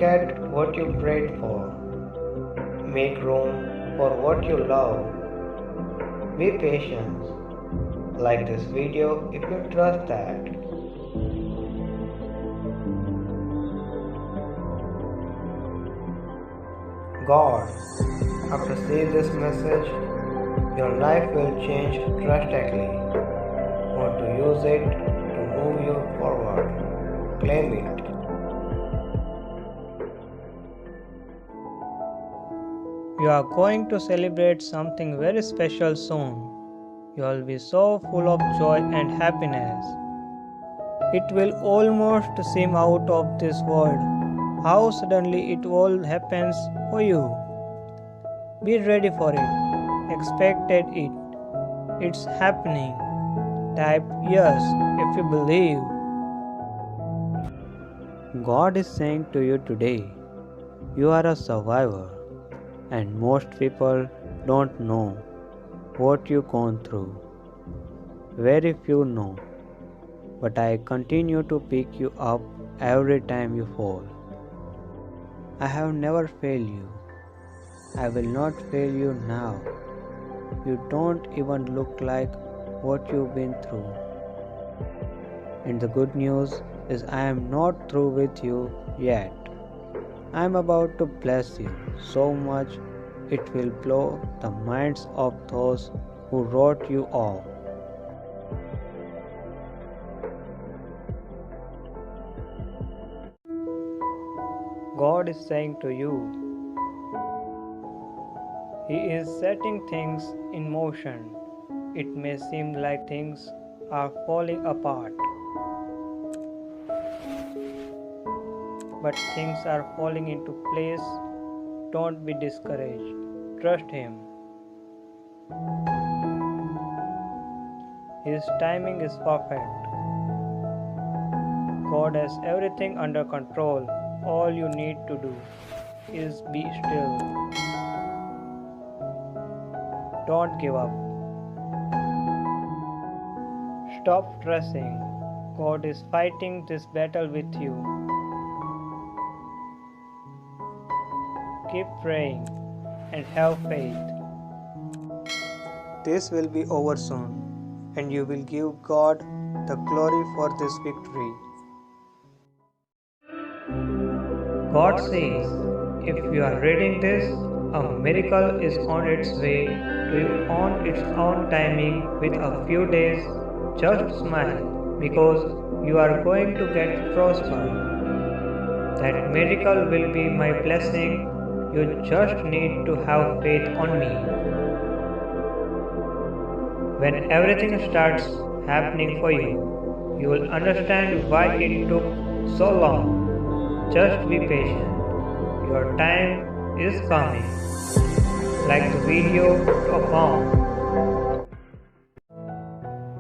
at what you prayed for. Make room for what you love. Be patient. Like this video if you trust that. God, after seeing this message, your life will change drastically. Want to use it to move you forward. Claim it. You are going to celebrate something very special soon. You will be so full of joy and happiness. It will almost seem out of this world how suddenly it all happens for you. Be ready for it. Expected it. It's happening. Type yes if you believe. God is saying to you today, you are a survivor, and most people don't know what you've gone through. Very few know, but I continue to pick you up every time you fall. I have never failed you. I will not fail you now. You don't even look like what you've been through. And the good news is I am not through with you yet. I am about to bless you so much it will blow the minds of those who wrote you off. God is saying to you, He is setting things in motion. It may seem like things are falling apart, but things are falling into place. Don't be discouraged. Trust Him. His timing is perfect. God has everything under control. All you need to do is be still. Don't give up. Stop stressing. God is fighting this battle with you. Keep praying and have faith. This will be over soon, and you will give God the glory for this victory. God says, if you are reading this, a miracle is on its way to you on its own timing with a few days. Just smile because you are going to get prosper. That miracle will be my blessing. You just need to have faith on me. When everything starts happening for you, you will understand why it took so long. Just be patient. Your time is coming. Like the video found.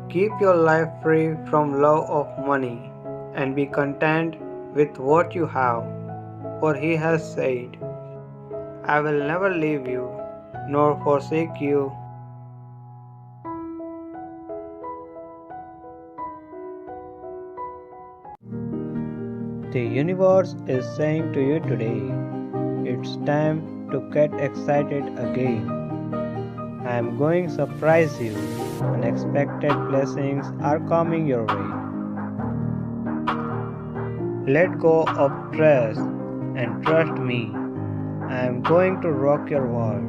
Keep your life free from love of money and be content with what you have. For He has said, I will never leave you nor forsake you. The universe is saying to you today, it's time to get excited again. I am going to surprise you. Unexpected blessings are coming your way. Let go of stress and trust me. I am going to rock your world.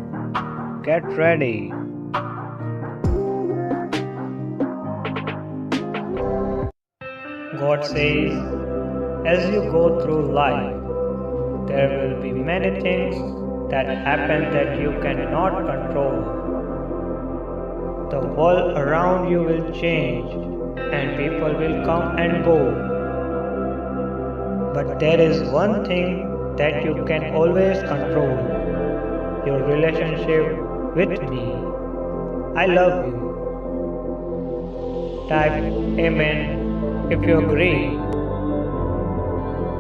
Get ready. God says, as you go through life, there will be many things that happen that you cannot control. The world around you will change and people will come and go. But there is one thing that you can always control, your relationship with me. I love you. Type Amen if you agree.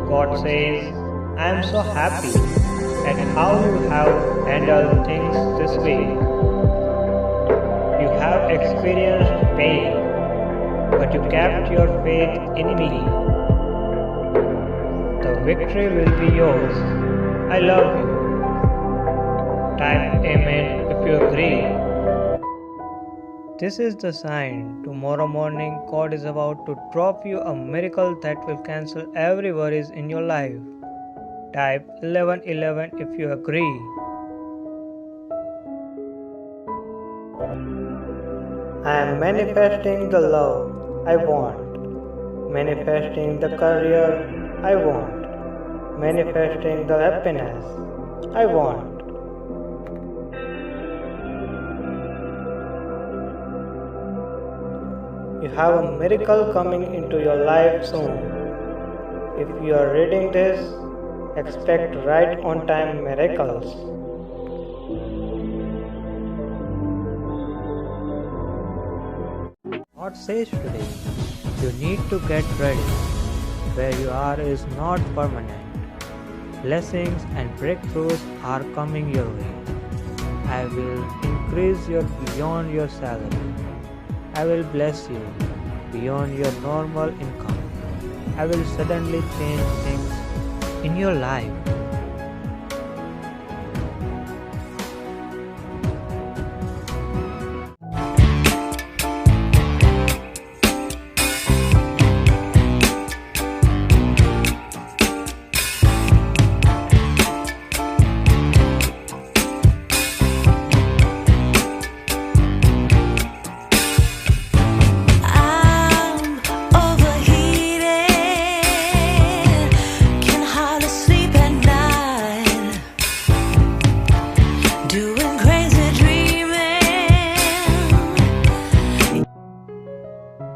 God says, I am so happy at how you have handled things this week. You have experienced pain, but you kept your faith in me. The Victory will be yours. I love you. Type Amen if you agree. This is the sign. Tomorrow morning, God is about to drop you a miracle that will cancel every worries in your life. Type 1111 if you agree. I am manifesting the love I want, manifesting the career I want, manifesting the happiness I want. You have a miracle coming into your life soon. If you are reading this, expect right on time miracles. God says today, you need to get ready. Where you are is not permanent. Blessings and breakthroughs are coming your way. I will increase your beyond your salary. I will bless you beyond your normal income. I will suddenly change things in your life.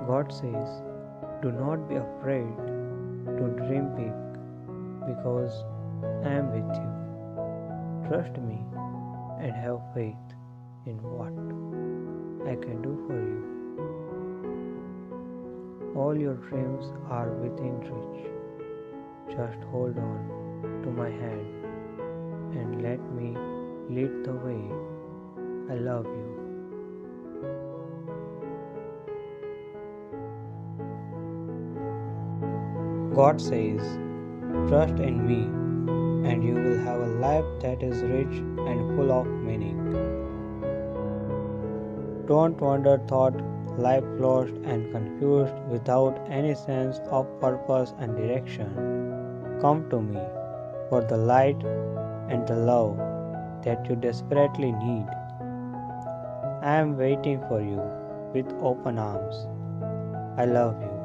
God says, do not be afraid to dream big because I am with you. Trust me and have faith in what I can do for you. All your dreams are within reach. Just hold on to my hand and let me lead the way. I love you. God says, trust in me and you will have a life that is rich and full of meaning. Don't wander thought life lost and confused without any sense of purpose and direction. Come to me for the light and the love that you desperately need. I am waiting for you with open arms. I love you.